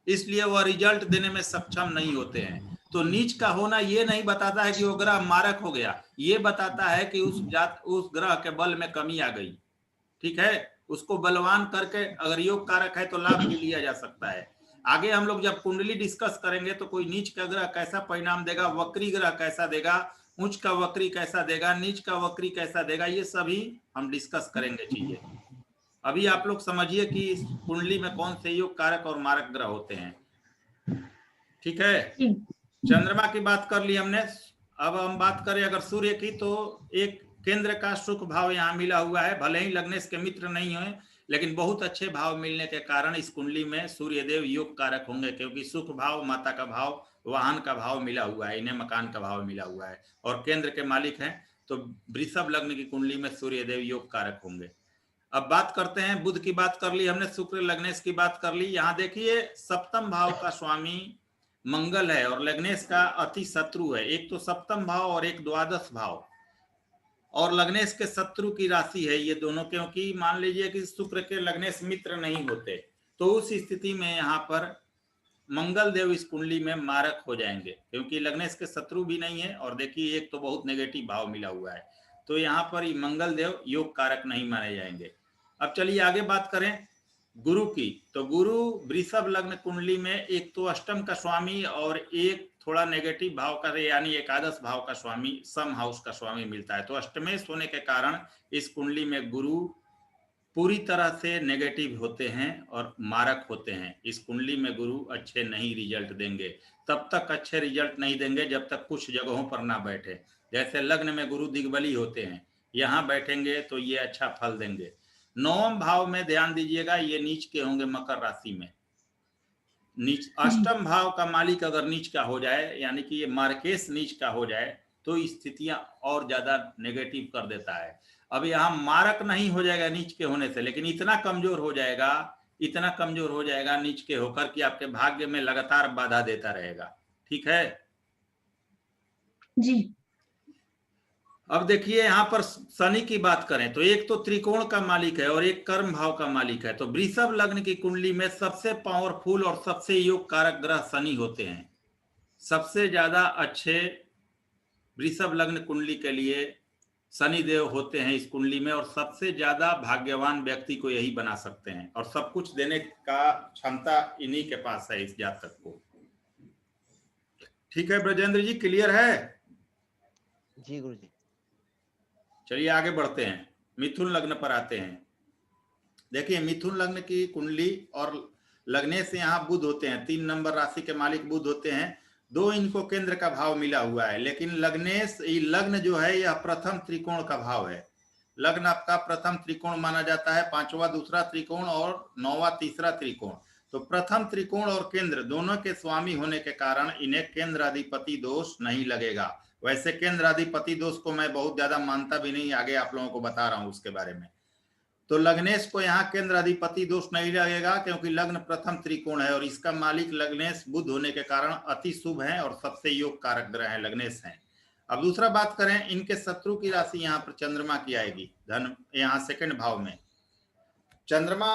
इसलिए वह रिजल्ट देने में सक्षम नहीं होते हैं। तो नीच का होना ये नहीं बताता है कि वो ग्रह मारक हो गया, ये बताता है कि उस ग्रह के बल में कमी आ गई। ठीक है, उसको बलवान करके अगर योग कारक है तो लाभ भी लिया जा सकता है। आगे हम लोग जब कुंडली डिस्कस करेंगे तो कोई नीच का ग्रह कैसा परिणाम देगा, वक्री ग्रह कैसा देगा, उच्च का वक्री कैसा देगा, नीच का वक्री कैसा देगा, ये सभी हम डिस्कस करेंगे चीजें। अभी आप लोग समझिए कि इस कुंडली में कौन से योग कारक और मारक ग्रह होते हैं। ठीक है, चंद्रमा की बात कर ली हमने। अब हम बात करें अगर सूर्य की, तो एक केंद्र का सुख भाव यहाँ मिला हुआ है। भले ही लग्नेश के मित्र नहीं हुए, लेकिन बहुत अच्छे भाव मिलने के कारण इस कुंडली में सूर्यदेव योग कारक होंगे, क्योंकि सुख भाव, माता का भाव, वाहन का भाव मिला हुआ है, इन्हें मकान का भाव मिला हुआ है और केंद्र के मालिक हैं, तो वृषभ लग्न की कुंडली में सूर्यदेव योग कारक होंगे। अब बात करते हैं, बुध की बात कर ली हमने, शुक्र लग्नेश की बात कर ली। यहाँ देखिए 7म भाव का स्वामी मंगल है और लग्नेश का अति शत्रु है। एक तो 7म भाव और एक द्वादश भाव, और लग्नेश के शत्रु की राशि है ये दोनों, क्योंकि मान लीजिए कि शुक्र के लग्नेश मित्र नहीं होते, तो उस स्थिति में यहाँ पर मंगल देव इस कुंडली में मारक हो जाएंगे, क्योंकि लग्नेश के शत्रु भी नहीं है और देखिए एक तो बहुत नेगेटिव भाव मिला हुआ है, तो यहाँ पर मंगल देव योग कारक नहीं माने जाएंगे। अब चलिए आगे बात करें गुरु की, तो गुरु वृषभ लग्न कुंडली में एक तो अष्टम का स्वामी और एक थोड़ा नेगेटिव भाव का, यानी एकादश भाव का स्वामी, सम हाउस का स्वामी मिलता है। तो अष्टमेश होने के कारण इस कुंडली में गुरु पूरी तरह से नेगेटिव होते हैं और मारक होते हैं। इस कुंडली में गुरु अच्छे नहीं रिजल्ट देंगे, तब तक अच्छे रिजल्ट नहीं देंगे जब तक कुछ जगहों पर ना बैठे। जैसे लग्न में गुरु दिग्बली होते हैं, यहाँ बैठेंगे तो ये अच्छा फल देंगे। 9वें भाव में ध्यान दीजिएगा, ये नीच के होंगे मकर राशि में। नीच अष्टम भाव का मालिक अगर नीच का हो जाए, यानी कि ये मार्केस नीच का हो जाए, तो स्थितियां और ज्यादा नेगेटिव कर देता है। अब यहाँ मारक नहीं हो जाएगा नीच के होने से, लेकिन इतना कमजोर हो जाएगा, इतना कमजोर हो जाएगा नीच के होकर कि आपके भाग्य में लगातार बाधा देता रहेगा। ठीक है। जी अब देखिए यहाँ पर शनि की बात करें तो एक तो त्रिकोण का मालिक है और एक कर्म भाव का मालिक है। तो वृषभ लग्न की कुंडली में सबसे पावरफुल और सबसे योग कारक ग्रह शनि होते हैं। सबसे ज्यादा अच्छे वृषभ लग्न कुंडली के लिए शनि देव होते हैं इस कुंडली में, और सबसे ज्यादा भाग्यवान व्यक्ति को यही बना सकते हैं, और सब कुछ देने का क्षमता इन्हीं के पास है इस जातक को। ठीक है ब्रजेंद्र जी, क्लियर है? जी गुरुजी। चलिए आगे बढ़ते हैं, मिथुन लग्न पर आते हैं। देखिए मिथुन लग्न की कुंडली और लगने से यहाँ बुध होते हैं, 3 नंबर राशि के मालिक बुध होते हैं। 2 इनको केंद्र का भाव मिला हुआ है, लेकिन लग्न जो है यह प्रथम त्रिकोण का भाव है। लग्न आपका प्रथम त्रिकोण माना जाता है, 5वां दूसरा त्रिकोण और 9वां तीसरा त्रिकोण। तो प्रथम त्रिकोण और केंद्र दोनों के स्वामी होने के कारण इन्हें केंद्राधिपति दोष नहीं लगेगा। वैसे केंद्राधिपति दोष को मैं बहुत ज्यादा मानता भी नहीं, आगे आप लोगों को बता रहा हूं उसके बारे में। तो लग्नेश को यहाँ केंद्राधिपति दोष नहीं लगेगा, क्योंकि लग्न प्रथम त्रिकोण है और इसका मालिक लग्नेश बुध होने के कारण अति शुभ है और सबसे योग कारक ग्रह है, लग्नेश है। अब दूसरा बात करें, इनके शत्रु की राशि यहाँ पर चंद्रमा की आएगी, धन यहाँ सेकंड भाव में चंद्रमा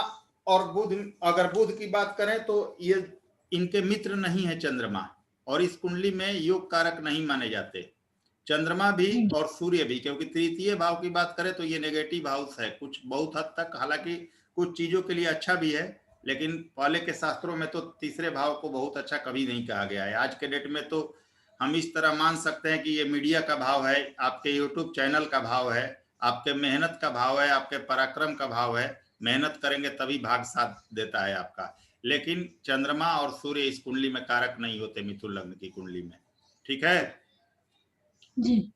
और बुध। अगर बुध की बात करें तो ये इनके मित्र नहीं है चंद्रमा, और इस कुंडली में योग कारक नहीं माने जाते चंद्रमा भी और सूर्य भी, क्योंकि तृतीय भाव की बात करें तो ये नेगेटिव हाउस है कुछ बहुत हद तक। हालांकि कुछ चीजों के लिए अच्छा भी है, लेकिन पहले के शास्त्रों में तो तीसरे भाव को बहुत अच्छा कभी नहीं कहा गया है। आज के डेट में तो हम इस तरह मान सकते हैं कि ये मीडिया का भाव है, आपके यूट्यूब चैनल का भाव है, आपके मेहनत का भाव है, आपके पराक्रम का भाव है। मेहनत करेंगे तभी भाग साथ देता है आपका। लेकिन चंद्रमा और सूर्य इस कुंडली में कारक नहीं होते मिथुन लग्न की कुंडली में। ठीक है जी।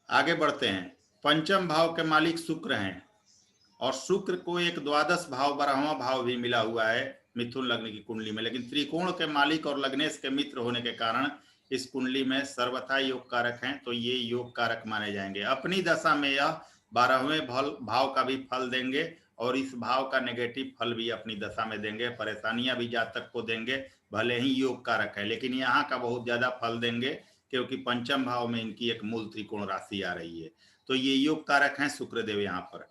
आगे बढ़ते हैं। पंचम भाव के मालिक शुक्र हैं, और शुक्र को एक द्वादश भाव 12वां भाव भी मिला हुआ है मिथुन लग्न की कुंडली में, लेकिन त्रिकोण के मालिक और लग्नेश के मित्र होने के कारण इस कुंडली में सर्वथा योग कारक हैं, तो ये योग कारक माने जाएंगे। अपनी दशा में यह 12वें भाव का भी फल देंगे, और इस भाव का नेगेटिव फल भी अपनी दशा में देंगे, परेशानियां भी जातक को देंगे, भले ही योग कारक है, लेकिन यहाँ का बहुत ज्यादा फल देंगे, क्योंकि पंचम भाव में इनकी एक मूल त्रिकोण राशि आ रही है। तो ये योग कारक हैं शुक्रदेव यहाँ पर।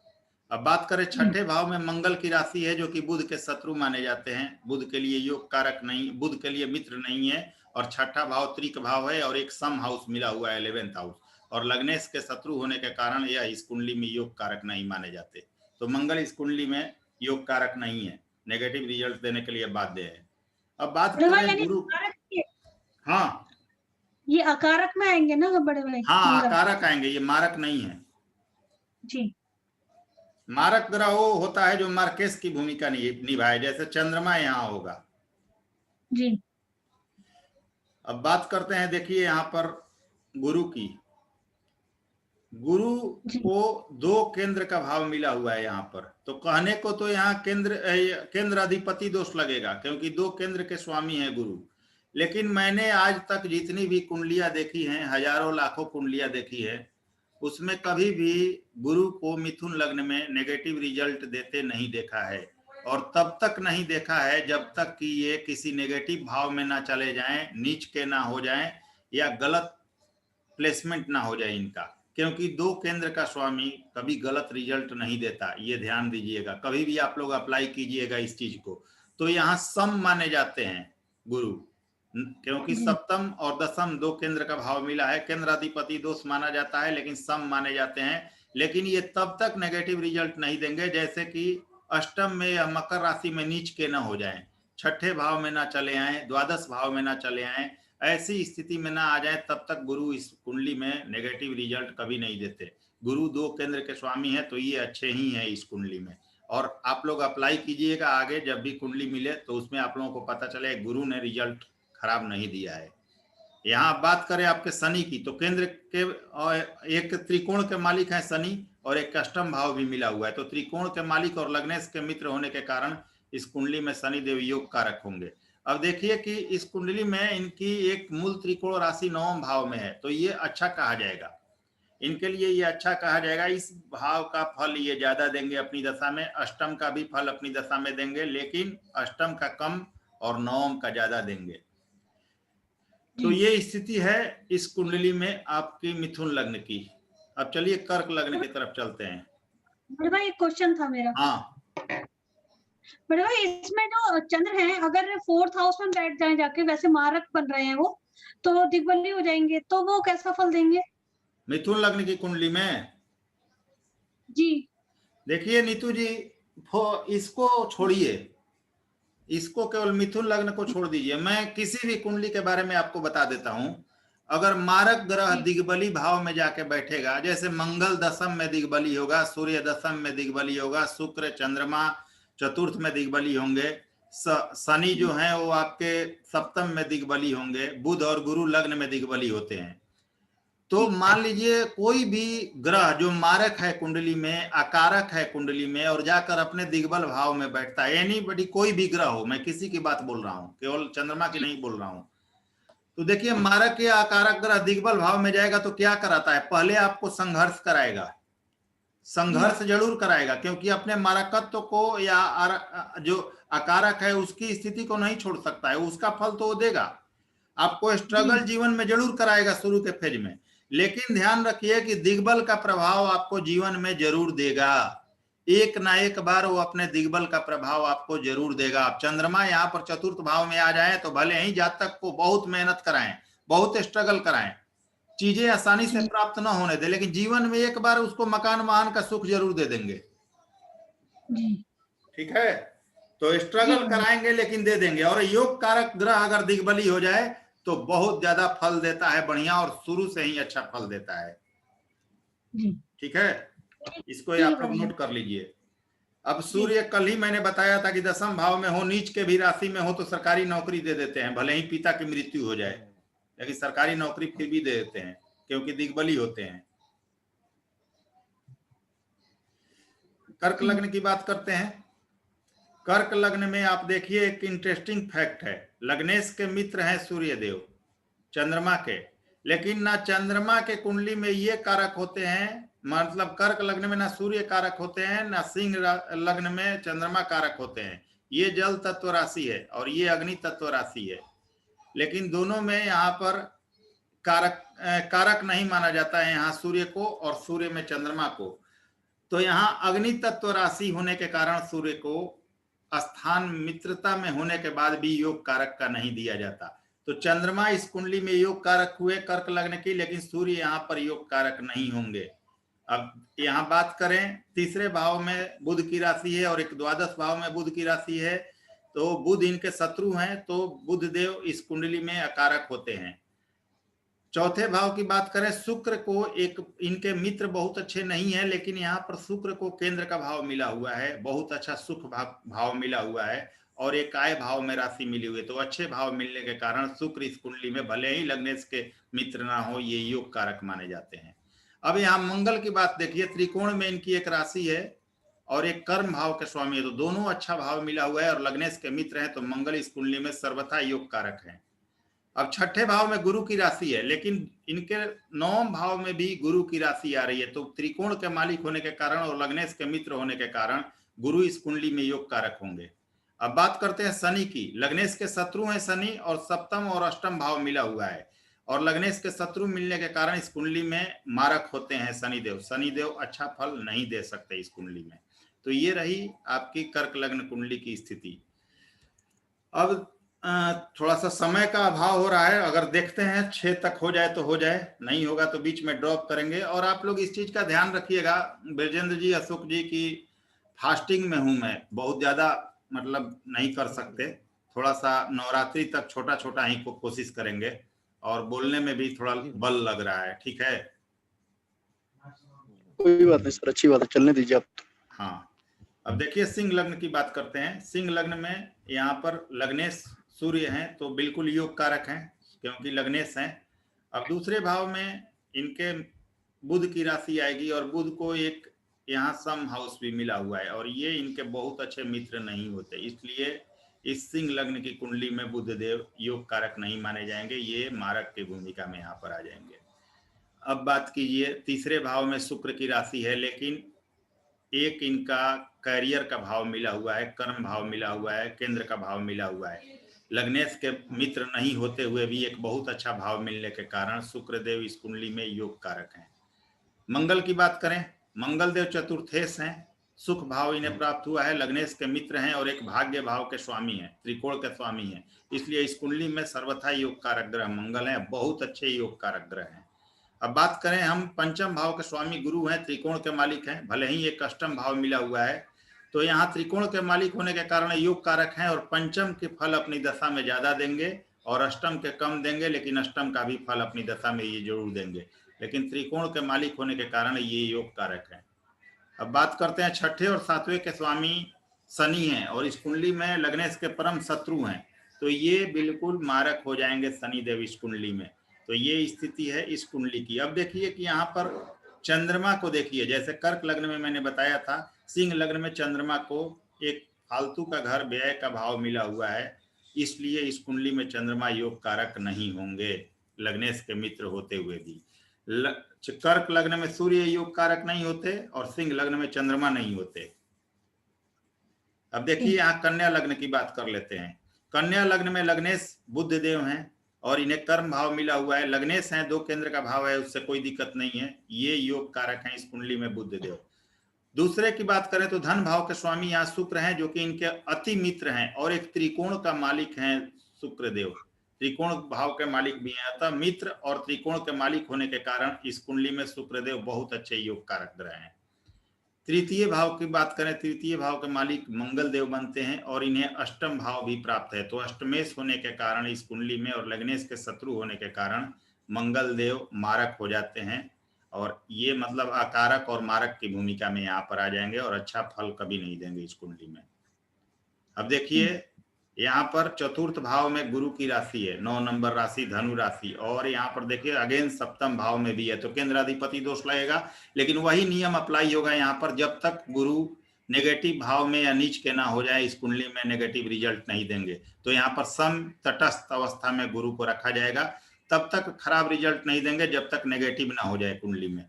अब बात करें छठे भाव में मंगल की राशि है, जो कि बुध के शत्रु माने जाते हैं। बुध के लिए योग कारक नहीं, बुध के लिए मित्र नहीं है, और छठा भाव त्रिक भाव है और एक सम हाउस मिला हुआ है 11th हाउस, और लग्नेश के शत्रु होने के कारण यह इस कुंडली में योग कारक नहीं माने जाते। तो मंगल इस कुंडली में योग कारक नहीं है, नेगेटिव रिजल्ट देने के लिए बाध्य है। अब बात करें गुरु। हाँ ये अकारक में आएंगे ना बड़े भाई? हाँ अकारक आएंगे, ये मारक नहीं है जी। मारक ग्रह वो होता है जो मार्केस की भूमिका निभाए, जैसे चंद्रमा यहाँ होगा। जी। अब बात करते हैं, देखिए यहाँ पर गुरु की। गुरु को 2 केंद्र का भाव मिला हुआ है यहाँ पर, तो कहने को तो यहाँ केंद्र अधिपति दोष लगेगा, क्योंकि 2 केंद्र के स्वामी हैं गुरु। लेकिन मैंने आज तक जितनी भी कुंडलियां देखी हैं, हजारों लाखों कुंडलियां देखी है, उसमें कभी भी गुरु को मिथुन लग्न में नेगेटिव रिजल्ट देते नहीं देखा है, और तब तक नहीं देखा है जब तक कि ये किसी नेगेटिव भाव में ना चले जाएं, नीच के ना हो जाएं, या गलत प्लेसमेंट ना हो जाए इनका, क्योंकि 2 केंद्र का स्वामी कभी गलत रिजल्ट नहीं देता, ये ध्यान दीजिएगा। कभी भी आप लोग अप्लाई कीजिएगा इस चीज को। तो यहाँ सम माने जाते हैं गुरु, क्योंकि सप्तम और दशम 2 केंद्र का भाव मिला है। केंद्राधिपति दोष माना जाता है, लेकिन सम माने जाते हैं। लेकिन ये तब तक नेगेटिव रिजल्ट नहीं देंगे जैसे कि अष्टम में या मकर राशि में नीच के ना हो जाएं, छठे भाव में ना चले आए, द्वादश भाव में ना चले आए, ऐसी स्थिति में ना आ जाए, तब तक गुरु इस कुंडली में नेगेटिव रिजल्ट कभी नहीं देते। गुरु 2 केंद्र के स्वामी है, तो ये अच्छे ही हैं इस कुंडली में। और आप लोग अप्लाई कीजिएगा आगे, जब भी कुंडली मिले तो उसमें आप लोगों को पता चले गुरु ने रिजल्ट खराब नहीं दिया है। यहाँ बात करें आपके शनि की, तो केंद्र के एक त्रिकोण के मालिक हैं शनि, और एक अष्टम भाव भी मिला हुआ है। तो त्रिकोण के मालिक और लग्नेश के मित्र होने के कारण इस कुंडली में शनिदेव योग कारक होंगे। अब देखिए कि इस कुंडली में इनकी एक मूल त्रिकोण राशि 9वें भाव में है, तो ये अच्छा कहा जाएगा, इनके लिए ये अच्छा कहा जाएगा। इस भाव का फल ये ज्यादा देंगे अपनी दशा में, अष्टम का भी फल अपनी दशा में देंगे, लेकिन अष्टम का कम और नवम का ज्यादा देंगे। तो ये स्थिति है इस कुंडली में आपकी मिथुन लग्न की। अब चलिए कर्क लग्न की तरफ चलते हैं। बड़े भाई एक क्वेश्चन था मेरा। हाँ, बड़े भाई इसमें जो चंद्र है अगर 4th हाउस में बैठ जाए जाके, वैसे मारक बन रहे हैं वो, तो दिग्बली हो जाएंगे, तो वो कैसा फल देंगे? मिथुन लग्न की कुंडली में जी देखिए नीतू जी, इसको छोड़िए, इसको केवल मिथुन लग्न को छोड़ दीजिए। मैं किसी भी कुंडली के बारे में आपको बता देता हूं। अगर मारक ग्रह दिग्बली भाव में जाके बैठेगा, जैसे मंगल दशम में दिग्बली होगा, सूर्य दशम में दिग्बली होगा, शुक्र चंद्रमा चतुर्थ में दिग्बली होंगे, शनि जो है वो आपके सप्तम में दिग्बली होंगे, बुध और गुरु लग्न में दिग्बली होते हैं। तो मान लीजिए कोई भी ग्रह जो मारक है कुंडली में, आकारक है कुंडली में, और जाकर अपने दिग्बल भाव में बैठता है, यानी बड़ी कोई भी ग्रह हो, मैं किसी की बात बोल रहा हूं, केवल चंद्रमा की नहीं बोल रहा हूं। तो देखिए मारक या आकारक ग्रह दिग्बल भाव में जाएगा तो क्या कराता है, पहले आपको संघर्ष कराएगा, संघर्ष जरूर कराएगा, क्योंकि अपने मारकत्व को या जो आकारक है उसकी स्थिति को नहीं छोड़ सकता है, उसका फल तो वो देगा। आपको स्ट्रगल जीवन में जरूर कराएगा शुरू के फेज में, लेकिन ध्यान रखिए कि दिग्बल का प्रभाव आपको जीवन में जरूर देगा, एक ना एक बार वो अपने दिग्बल का प्रभाव आपको जरूर देगा। आप चंद्रमा यहाँ पर चतुर्थ भाव में आ जाए तो भले ही जातक को बहुत मेहनत कराएं, बहुत स्ट्रगल कराएं, चीजें आसानी से प्राप्त न होने दे, लेकिन जीवन में एक बार उसको मकान वाहन का सुख जरूर दे देंगे। ठीक है, तो स्ट्रगल कराएंगे लेकिन दे देंगे। और योग कारक ग्रह अगर दिग्बली हो जाए तो बहुत ज्यादा फल देता है, बढ़िया, और शुरू से ही अच्छा फल देता है। ठीक है, इसको आप लोग नोट कर लीजिए। अब सूर्य, कल ही मैंने बताया था कि 10वें भाव में हो, नीच के भी राशि में हो तो सरकारी नौकरी दे देते हैं, भले ही पिता की मृत्यु हो जाए, लेकिन सरकारी नौकरी फिर भी दे देते हैं क्योंकि दिग्बली होते हैं। कर्क लग्न की बात करते हैं। कर्क लग्न में आप देखिए एक इंटरेस्टिंग फैक्ट है, लग्नेश के मित्र हैं सूर्यदेव चंद्रमा के, लेकिन ना चंद्रमा के कुंडली में ये कारक होते हैं, मतलब कर्क लग्न में ना सूर्य कारक होते हैं, ना सिंह लग्न में चंद्रमा कारक होते हैं। ये जल तत्व राशि है और ये अग्नि तत्व राशि है, लेकिन दोनों में यहाँ पर कारक नहीं माना जाता है, यहाँ सूर्य को और सूर्य में चंद्रमा को। तो यहाँ अग्नि तत्व राशि होने के कारण सूर्य को स्थान मित्रता में होने के बाद भी योग कारक का नहीं दिया जाता। तो चंद्रमा इस कुंडली में योग कारक हुए कर्क लग्न की, लेकिन सूर्य यहाँ पर योग कारक नहीं होंगे। अब यहाँ बात करें, तीसरे भाव में बुध की राशि है और एक द्वादश भाव में बुध की राशि है, तो बुध इनके शत्रु हैं, तो बुध देव इस कुंडली में अकारक होते हैं। चौथे भाव की बात करें, शुक्र को एक इनके मित्र बहुत अच्छे नहीं है, लेकिन यहाँ पर शुक्र को केंद्र का भाव मिला हुआ है, बहुत अच्छा सुख भाव मिला हुआ है, और एक आय भाव में राशि मिली हुई है। तो अच्छे भाव मिलने के कारण शुक्र इस कुंडली में भले ही लग्नेश के मित्र ना हो, ये योग कारक माने जाते हैं। अब यहाँ मंगल की बात देखिए, त्रिकोण में इनकी एक राशि है और एक कर्म भाव के स्वामी है, तो दोनों अच्छा भाव मिला हुआ है और लग्नेश के मित्र हैं, तो मंगल इस कुंडली में सर्वथा योग कारक है। अब छठे भाव में गुरु की राशि है, लेकिन इनके 9वें भाव में भी गुरु की राशि आ रही है, तो त्रिकोण के मालिक होने के कारण और लग्नेश के मित्र होने के कारण गुरु इस कुंडली में योग कारक होंगे। अब बात करते हैं शनि की। लग्नेश के शत्रु हैं शनि, और सप्तम और अष्टम भाव मिला हुआ है, और लग्नेश के शत्रु मिलने के कारण इस कुंडली में मारक होते हैं शनिदेव। शनिदेव अच्छा फल नहीं दे सकते इस कुंडली में। तो ये रही आपकी कर्क लग्न कुंडली की स्थिति। अब थोड़ा सा समय का अभाव हो रहा है, अगर देखते हैं 6 तक हो जाए तो हो जाए, नहीं होगा तो बीच में ड्रॉप करेंगे। और आप लोग इस चीज का ध्यान रखिएगा, ब्रजेंद्र जी, अशोक जी, की फास्टिंग में हूं मैं, बहुत ज्यादा मतलब नहीं कर सकते, थोड़ा सा नवरात्रि तक छोटा छोटा ही कोशिश करेंगे, और बोलने में भी थोड़ा बल लग रहा है। ठीक है, कोई बात नहीं सर, अच्छी बात है, चलने दीजिए आप। हाँ, अब देखिए सिंह लग्न की बात करते हैं। सिंह लग्न में यहाँ पर लग्नेश सूर्य हैं, तो बिल्कुल योग कारक हैं क्योंकि लग्नेश हैं। अब दूसरे भाव में इनके बुध की राशि आएगी, और बुध को एक यहाँ सम हाउस भी मिला हुआ है और ये इनके बहुत अच्छे मित्र नहीं होते, इसलिए इस सिंह लग्न की कुंडली में बुधदेव योग कारक नहीं माने जाएंगे, ये मारक की भूमिका में यहाँ पर आ जाएंगे। अब बात कीजिए, तीसरे भाव में शुक्र की राशि है, लेकिन एक इनका कैरियर का भाव मिला हुआ है, कर्म भाव मिला हुआ है, केंद्र का भाव मिला हुआ है। लग्नेश के मित्र नहीं होते हुए भी एक बहुत अच्छा भाव मिलने के कारण शुक्रदेव इस कुंडली में योग कारक हैं। मंगल की बात करें, मंगल देव चतुर्थेश हैं, सुख भाव इन्हें प्राप्त हुआ है, लग्नेश के मित्र हैं और एक भाग्य भाव के स्वामी हैं, त्रिकोण के स्वामी हैं, इसलिए इस कुंडली में सर्वथा योग कारक ग्रह मंगल हैं, बहुत अच्छे योग कारक ग्रह हैं। अब बात करें हम, पंचम भाव के स्वामी गुरु हैं, त्रिकोण के मालिक हैं, भले ही एक अष्टम भाव मिला हुआ है, तो यहाँ त्रिकोण के मालिक होने के कारण योग कारक हैं और पंचम के फल अपनी दशा में ज्यादा देंगे और अष्टम के कम देंगे, लेकिन अष्टम का भी फल अपनी दशा में ये जरूर देंगे, लेकिन त्रिकोण के मालिक होने के कारण ये योग कारक है। अब बात करते हैं, छठे और सातवें के स्वामी शनि हैं और इस कुंडली में लग्नेश के परम शत्रु हैं, तो ये बिल्कुल मारक हो जाएंगे शनि देव इस कुंडली में। तो ये स्थिति है इस कुंडली की। अब देखिए कि यहाँ पर चंद्रमा को देखिए, जैसे कर्क लग्न में मैंने बताया था, सिंह लग्न में चंद्रमा को एक फालतू का घर व्यय का भाव मिला हुआ है, इसलिए इस कुंडली में चंद्रमा योग कारक नहीं होंगे लग्नेश के मित्र होते हुए भी। कर्क लग्न में सूर्य योग कारक नहीं होते और सिंह लग्न में चंद्रमा नहीं होते। अब देखिए यहाँ कन्या लग्न की बात कर लेते हैं। कन्या लग्न में लग्नेश बुध देव हैं और इन्हें कर्म भाव मिला हुआ है, लग्नेश हैं, 2 केंद्र का भाव है, उससे कोई दिक्कत नहीं है, ये योग कारक हैं इस कुंडली में बुध देव। दूसरे की बात करें तो धन भाव के स्वामी यहाँ शुक्र हैं, जो कि इनके अति मित्र हैं और एक त्रिकोण का मालिक हैं शुक्रदेव, त्रिकोण भाव के मालिक भी हैं, अतः मित्र और त्रिकोण के मालिक होने के कारण इस कुंडली में शुक्रदेव बहुत अच्छे योग कारक ग्रह हैं। तृतीय भाव की बात करें, तृतीय भाव के मालिक मंगल देव बनते हैं और इन्हें अष्टम भाव भी प्राप्त है, तो अष्टमेश होने के कारण इस कुंडली में और लग्नेश के शत्रु होने के कारण मंगल देव मारक हो जाते हैं और ये मतलब अकारक और मारक की भूमिका में यहाँ पर आ जाएंगे और अच्छा फल कभी नहीं देंगे इस कुंडली में। अब देखिए यहाँ पर चतुर्थ भाव में गुरु की राशि है, 9 नंबर राशि धनु राशि, और यहाँ पर देखिए अगेन सप्तम भाव में भी है, तो केंद्राधिपति दोष लगेगा, लेकिन वही नियम अप्लाई होगा यहाँ पर, जब तक गुरु नेगेटिव भाव में या नीच के ना हो जाए इस कुंडली में नेगेटिव रिजल्ट नहीं देंगे। तो यहाँ पर सम तटस्थ अवस्था में गुरु को रखा जाएगा, तब तक खराब रिजल्ट नहीं देंगे जब तक नेगेटिव ना हो जाए कुंडली में।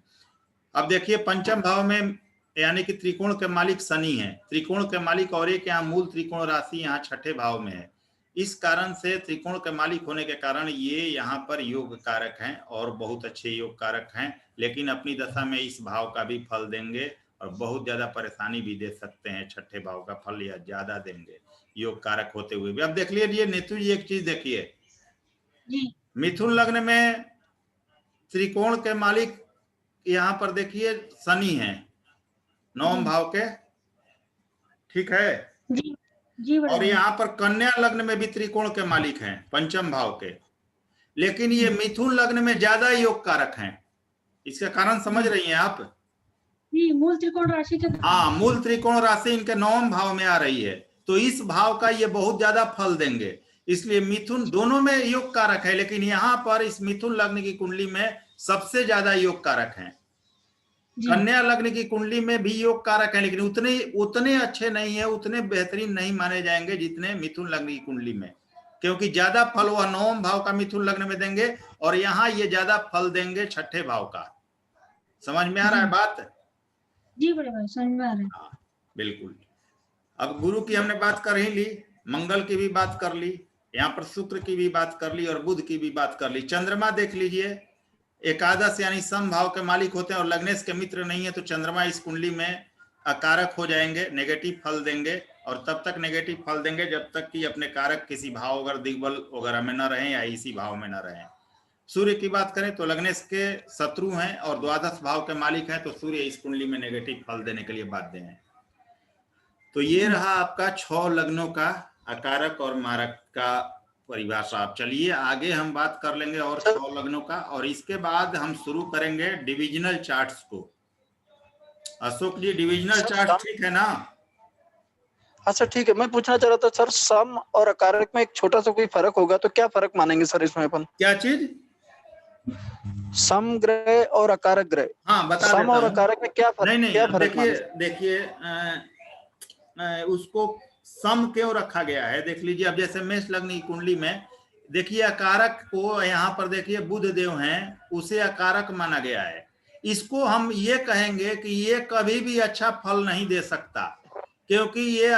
अब देखिए पंचम भाव में यानी कि त्रिकोण के मालिक शनि हैं, त्रिकोण के मालिक और एक यहाँ मूल त्रिकोण राशि यहाँ छठे भाव में है, इस कारण से त्रिकोण के मालिक होने के कारण ये यहाँ पर योग कारक हैं और बहुत अच्छे योग कारक हैं, लेकिन अपनी दशा में इस भाव का भी फल देंगे और बहुत ज्यादा परेशानी भी दे सकते हैं, छठे भाव का फल या ज्यादा देंगे योग कारक होते हुए भी। अब देख लीजिए नीतू जी, एक चीज देखिए, मिथुन लग्न में त्रिकोण के मालिक यहाँ पर देखिए शनि हैं, 9 भाव के, ठीक है जी और यहाँ पर कन्या लग्न में भी त्रिकोण के मालिक हैं 5म भाव के, लेकिन ये मिथुन लग्न में ज्यादा योग कारक हैं। इसका कारण समझ रही हैं आप? जी, मूल त्रिकोण राशि के, हाँ, मूल त्रिकोण राशि इनके 9 भाव में आ रही है, तो इस भाव का ये बहुत ज्यादा फल देंगे, इसलिए मिथुन दोनों में योग कारक है, लेकिन यहाँ पर इस मिथुन लग्न की कुंडली में सबसे ज्यादा योग कारक हैं। कन्या लग्न की कुंडली में भी योग कारक है, लेकिन उतने अच्छे नहीं है, उतने बेहतरीन नहीं माने जाएंगे जितने मिथुन लग्न की कुंडली में, क्योंकि ज्यादा फल वह 9 भाव का मिथुन लग्न में देंगे और यहाँ ये ज्यादा फल देंगे छठे भाव का। समझ में आ रहा है बात? जी बड़े भाई, समझ में आ रहा है। हाँ बिल्कुल। अब गुरु की हमने बात कर ही ली, मंगल की भी बात कर ली, यहाँ पर शुक्र की भी बात कर ली और बुध की भी बात कर ली। चंद्रमा देख लीजिए, एकादश यानी सम भाव के मालिक होते हैं और लग्नेश के मित्र नहीं है, तो चंद्रमा इस कुंडली में अकारक हो जाएंगे, नेगेटिव फल देंगे और तब तक नेगेटिव फल देंगे जब तक कि अपने कारक किसी भाव अगर दिग्बल वगैरह में न रहे या इसी भाव में न रहे। सूर्य की बात करें तो लग्नेश के शत्रु हैं और द्वादश भाव के मालिक हैं, तो सूर्य इस कुंडली में नेगेटिव फल देने के लिए बाध्य हैं। तो ये रहा आपका 6 लग्नों का अकारक और मारक का परिभाषा। आप चलिए आगे हम बात कर लेंगे और 6 लग्नों का, और इसके बाद हम शुरू करेंगे डिविजनल चार्ट्स को। अशोक जी, डिविजनल चार्ट ठीक है ना? हाँ सर ठीक है। मैं पूछना चाह रहा था सर, सम और अकारक में एक छोटा सा कोई फर्क होगा तो क्या फर्क मानेंगे सर इसमें अपन? क्या चीज? समग्रह और अकारक ग्रह, हाँ बता सम देता और हूँ। अकारक में क्या फर्क, नहीं क्या नहीं, फर्क देखिए माने? देखिए उसको सम क्यों रखा गया है, देख लीजिए। अब जैसे मेष लग्न की कुंडली में देखिए अकारक को यहाँ पर देखिए बुध देव हैं, उसे अकारक माना गया है। इसको हम ये कहेंगे कि ये कभी भी अच्छा फल नहीं दे सकता, क्योंकि ये